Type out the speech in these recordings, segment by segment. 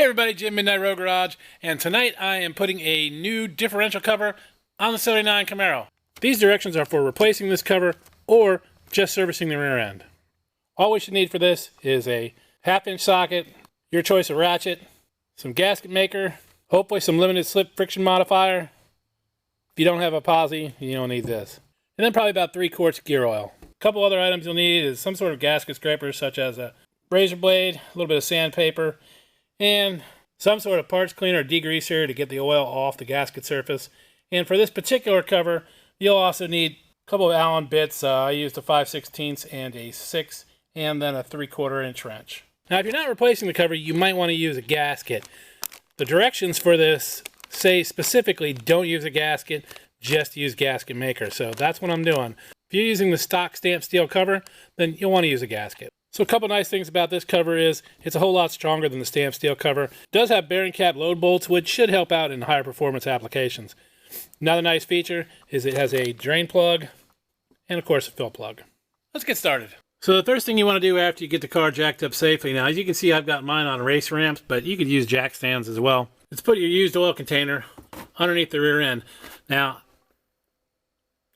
Hey everybody, Jim Midnight Road Garage, and tonight I am putting a new differential cover on the 79 Camaro. These directions are for replacing this cover or just servicing the rear end. All we should need for this is a 1/2-inch socket, your choice of ratchet, some gasket maker, hopefully some limited slip friction modifier. If you don't have a posi, you don't need this. And then probably about 3 quarts of gear oil. A couple other items you'll need is some sort of gasket scraper such as a razor blade, a little bit of sandpaper, and some sort of parts cleaner or degreaser to get the oil off the gasket surface. And for this particular cover, you'll also need a couple of Allen bits. I used a 5/16 and a 6, and then a 3/4 inch wrench. Now, if you're not replacing the cover, you might want to use a gasket. The directions for this say specifically don't use a gasket, just use gasket maker. So that's what I'm doing. If you're using the stock stamped steel cover, then you'll want to use a gasket. So a couple nice things about this cover is it's a whole lot stronger than the stamped steel cover. It does have bearing cap load bolts, which should help out in higher performance applications. Another nice feature is it has a drain plug and of course a fill plug. Let's get started. So the first thing you want to do after you get the car jacked up safely, now as you can see I've got mine on race ramps, but you could use jack stands as well. Let's put your used oil container underneath the rear end. Now,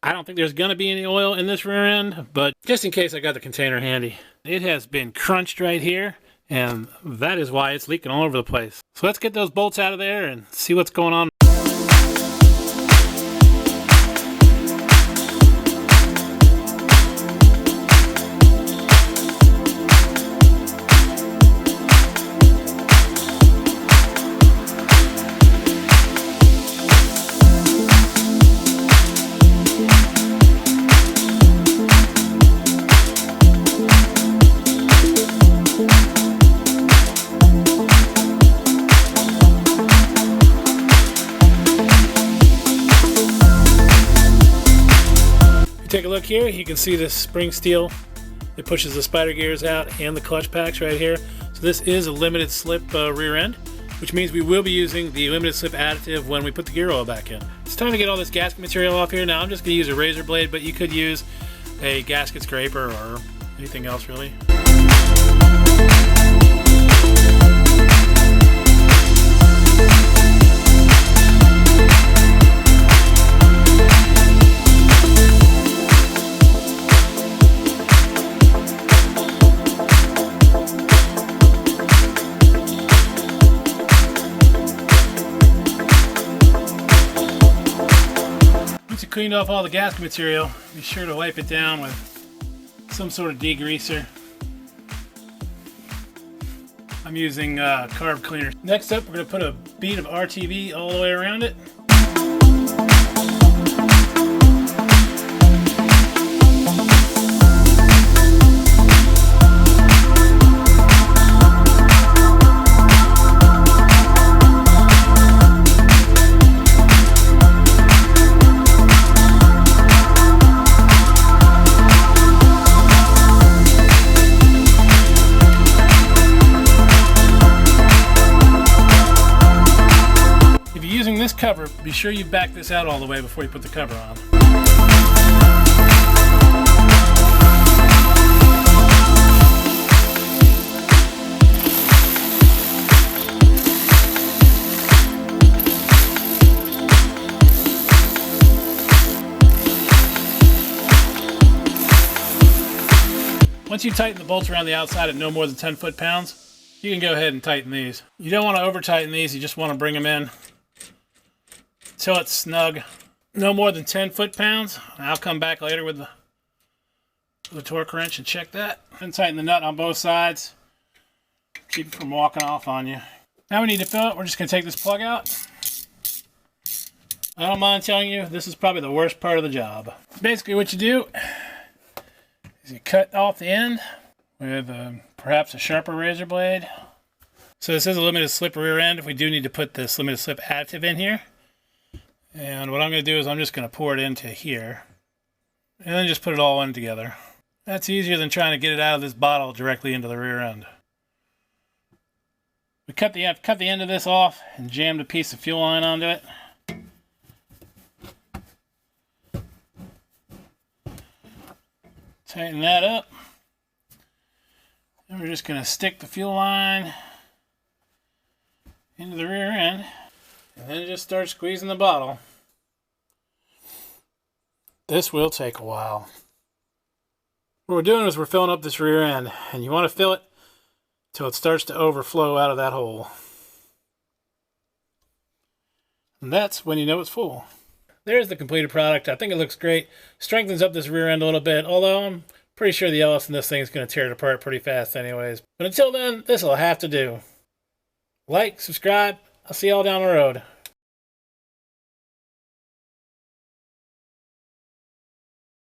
I don't think there's going to be any oil in this rear end, but just in case I got the container handy. It has been crunched right here, and that is why it's leaking all over the place. So let's get those bolts out of there and see what's going on. Take a look here, you can see this spring steel. It pushes the spider gears out and the clutch packs right here. So this is a limited slip rear end, which means we will be using the limited slip additive when we put the gear oil back in. It's time to get all this gasket material off here. Now I'm just going to use a razor blade, but you could use a gasket scraper or anything else really. Once you cleaned off all the gasket material, be sure to wipe it down with some sort of degreaser. I'm using carb cleaner. Next up, we're going to put a bead of RTV all the way around it. This cover, be sure you back this out all the way before you put the cover on. Once you tighten the bolts around the outside at no more than 10 foot-pounds, you can go ahead and tighten these. You don't want to over tighten these, you just want to bring them in until it's snug. No more than 10 foot-pounds. I'll come back later with the torque wrench and check that. And tighten the nut on both sides. Keep it from walking off on you. Now we need to fill it. We're just going to take this plug out. I don't mind telling you, this is probably the worst part of the job. Basically what you do is you cut off the end with perhaps a sharper razor blade. So this is a limited slip rear end. If we do need to put this limited slip additive in here. And what I'm going to do is I'm just going to pour it into here and then just put it all in together. That's easier than trying to get it out of this bottle directly into the rear end. We cut the end of this off and jammed a piece of fuel line onto it. Tighten that up. And we're just going to stick the fuel line into the rear end, and then just start squeezing the bottle. This will take a while. What we're doing is we're filling up this rear end, and you want to fill it till it starts to overflow out of that hole. And that's when you know it's full. There's the completed product. I think it looks great. Strengthens up this rear end a little bit, although I'm pretty sure the LS in this thing is going to tear it apart pretty fast anyways. But until then, this will have to do. Like, subscribe. I'll see y'all down the road.